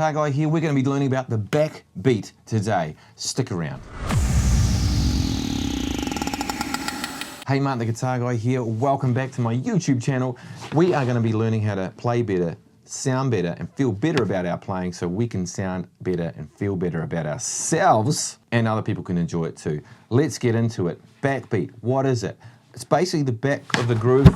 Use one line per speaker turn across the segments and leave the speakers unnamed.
Guitar Guy here. We're going to be learning about the backbeat today. Stick around. Hey, Mark the Guitar Guy here. Welcome back to my YouTube channel. We are going to be learning how to play better, sound better, and feel better about our playing so we can sound better and feel better about ourselves and other people can enjoy it too. Let's get into it. Backbeat, what is it? It's basically the back of the groove.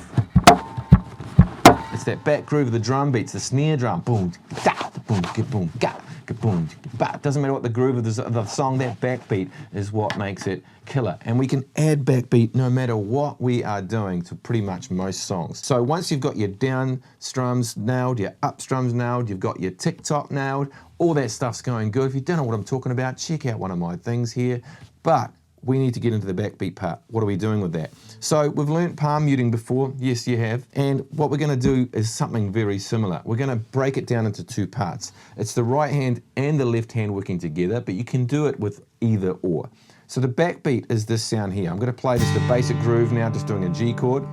It's that back groove of the drum beats, the snare drum. Boom, da, boom, boom, ga, boom. But doesn't matter what the groove of the song, that backbeat is what makes it killer. And we can add backbeat no matter what we are doing to pretty much most songs. So once you've got your down strums nailed, your up strums nailed, you've got your tick-tock nailed, all that stuff's going good. If you don't know what I'm talking about, check out one of my things here. But we need to get into the backbeat part. What are we doing with that? So we've learnt palm muting before. Yes, you have. And what we're going to do is something very similar. We're going to break it down into two parts. It's the right hand and the left hand working together, but you can do it with either or. So the backbeat is this sound here. I'm going to play just a basic groove now, just doing a G chord.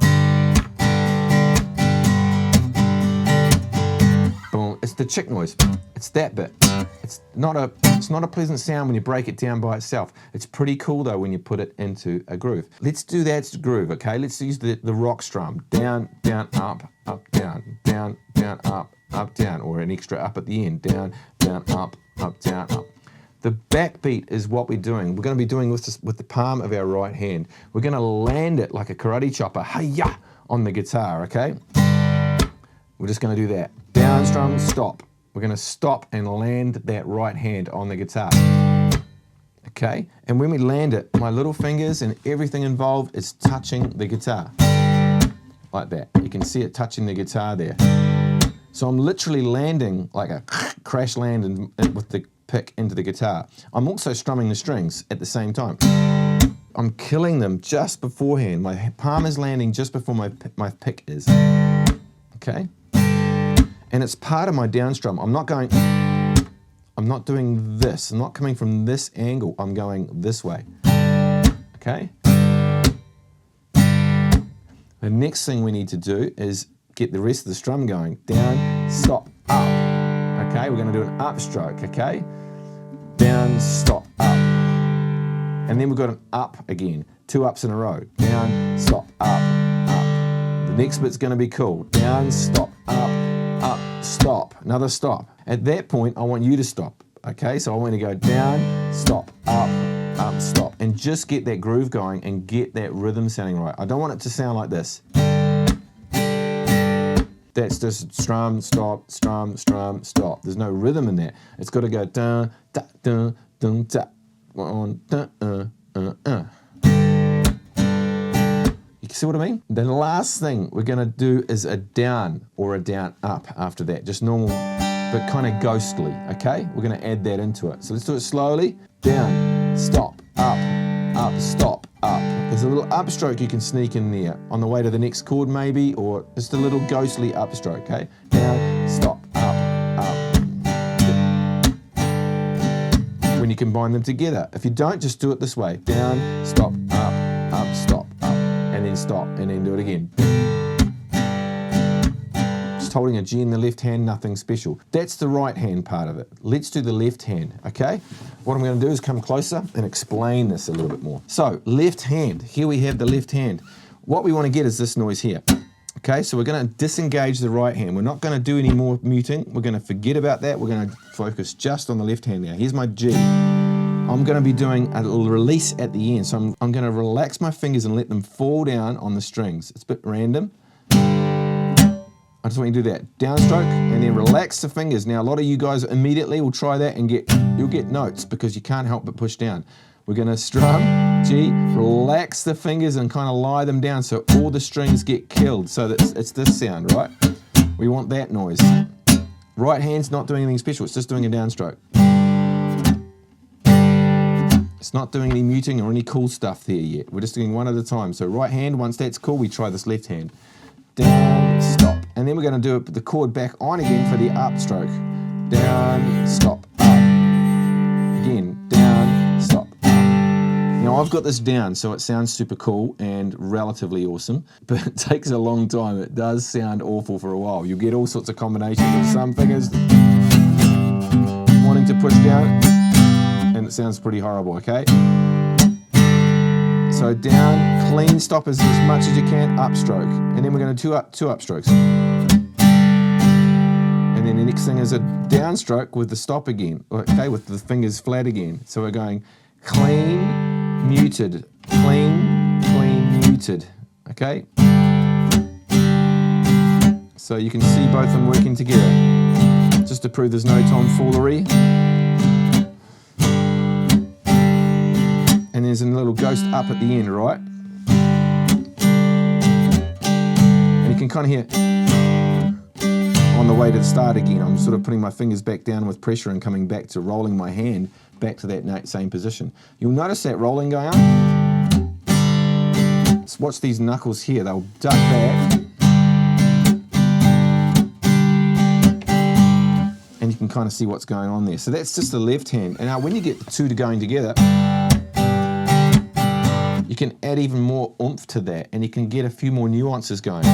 Boom. It's the chick noise. It's that bit. It's not a pleasant sound when you break it down by itself. It's pretty cool though when you put it into a groove. Let's do that groove, okay? Let's use the rock strum. Down, down, up, down, down, down, up, down, or an extra up at the end. Down, down, up, down, up. The backbeat is what we're doing. We're going to be doing this with the palm of our right hand. We're going to land it like a karate chopper, hi-ya, on the guitar, okay? We're just going to do that. Down strum, stop. We're going to stop and land that right hand on the guitar. Okay? And when we land it, my little fingers and everything involved is touching the guitar. Like that. You can see it touching the guitar there. So I'm literally landing like a crash land with the pick into the guitar. I'm also strumming the strings at the same time. I'm killing them just beforehand. My palm is landing just before my pick is. Okay? And it's part of my down strum. I'm not doing this. I'm not coming from this angle. I'm going this way. Okay? The next thing we need to do is get the rest of the strum going. Down, stop, up. Okay? We're going to do an upstroke. Okay? Down, stop, up. And then we've got an up again. 2 ups in a row. Down, stop, up, up. The next bit's going to be cool. Down, stop, up, stop, another stop. At that point, I want you to stop, okay? So I want to go down, stop, up, stop, and just get that groove going and get that rhythm sounding right. I don't want it to sound like this. That's just strum, stop, strum, strum, stop. There's no rhythm in that. It's got to go dun, da, dun, dun, da, on, dun, You see what I mean? The last thing we're going to do is a down or a down up after that. Just normal, but kind of ghostly, okay? We're going to add that into it. So let's do it slowly. Down, stop, up, stop, up. There's a little upstroke you can sneak in there on the way to the next chord maybe, or just a little ghostly upstroke, okay? Down, stop, up. When you combine them together. If you don't, just do it this way. Down, stop, up, stop. And then stop, and then do it again. Just holding a G in the left hand, nothing special. That's the right hand part of it. Let's do the left hand, okay? What I'm going to do is come closer and explain this a little bit more. So, left hand. Here we have the left hand. What we want to get is this noise here. Okay, so we're going to disengage the right hand. We're not going to do any more muting. We're going to forget about that. We're going to focus just on the left hand now. Here's my G. I'm going to be doing a little release at the end. So I'm going to relax my fingers and let them fall down on the strings. It's a bit random. I just want you to do that. Downstroke and then relax the fingers. Now a lot of you guys immediately will try that and you'll get notes because you can't help but push down. We're going to strum, G, relax the fingers and kind of lie them down so all the strings get killed. So that it's this sound, right? We want that noise. Right hand's not doing anything special. It's just doing a downstroke. It's not doing any muting or any cool stuff there yet. We're just doing one at a time. So right hand, once that's cool, we try this left hand. Down, stop. And then we're going to do the chord back on again for the upstroke. Down, stop, up. Again, down, stop, up. Now I've got this down, so it sounds super cool and relatively awesome, but it takes a long time. It does sound awful for a while. You'll get all sorts of combinations of some fingers. push down, and it sounds pretty horrible, okay? So down, clean stoppers as much as you can, upstroke. And then we're going to do two upstrokes. And then the next thing is a downstroke with the stop again, okay, with the fingers flat again. So we're going clean, muted, clean, clean, muted, okay? So you can see both of them working together, just to prove there's no tomfoolery. And there's a little ghost up at the end, right? And you can kind of hear on the way to the start again. I'm sort of putting my fingers back down with pressure and coming back to rolling my hand back to that same position. You'll notice that rolling going on. Just watch these knuckles here. They'll duck back. And you can kind of see what's going on there. So that's just the left hand. And now when you get the two going together, you can add even more oomph to that, and you can get a few more nuances going. You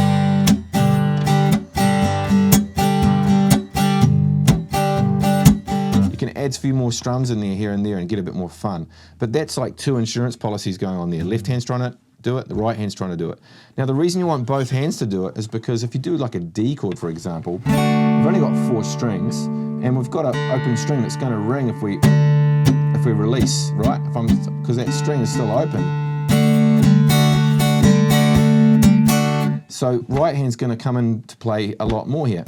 can add a few more strums in there, here and there, and get a bit more fun. But that's like two insurance policies going on there. Left hand's trying to do it, the right hand's trying to do it. Now the reason you want both hands to do it is because if you do like a D chord, for example, we've only got 4 strings, and we've got an open string that's going to ring if we release, right? Because that string is still open. So right hand's going to come into play a lot more here.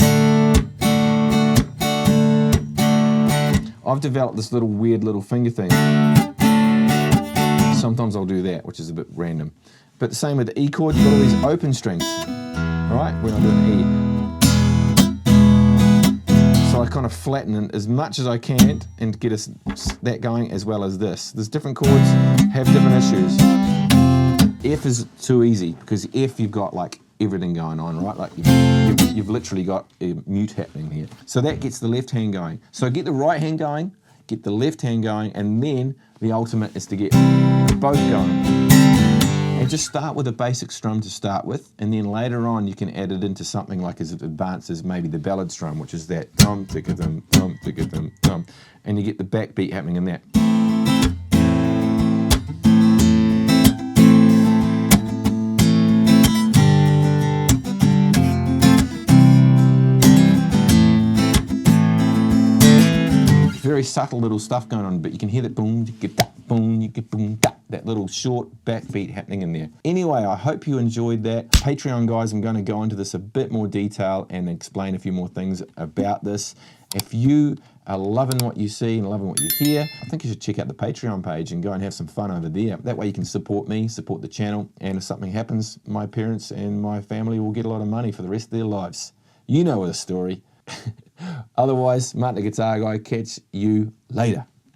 I've developed this little weird little finger thing. Sometimes I'll do that, which is a bit random. But the same with the E chord, you've got all these open strings, right? When I'm doing E. So I kind of flatten it as much as I can and get us that going as well as this. There's different chords, have different issues. F is too easy because F you've got like everything going on, right? Like you've literally got a mute happening here. So that gets the left hand going. So get the right hand going, get the left hand going, and then the ultimate is to get both going. And just start with a basic strum to start with, and then later on you can add it into something like as it advances, maybe the ballad strum, which is that dum ticka dum dum ticka dum dum, and you get the backbeat happening in that. Very subtle little stuff going on, but you can hear that boom, you get that boom, you get boom, that little short backbeat happening in there. Anyway, I hope you enjoyed that. Patreon guys, I'm going to go into this a bit more detail and explain a few more things about this. If you are loving what you see and loving what you hear, I think you should check out the Patreon page and go and have some fun over there. That way you can support me, support the channel, and if something happens, my parents and my family will get a lot of money for the rest of their lives. You know the story. Otherwise, Martin the Guitar Guy, catch you later.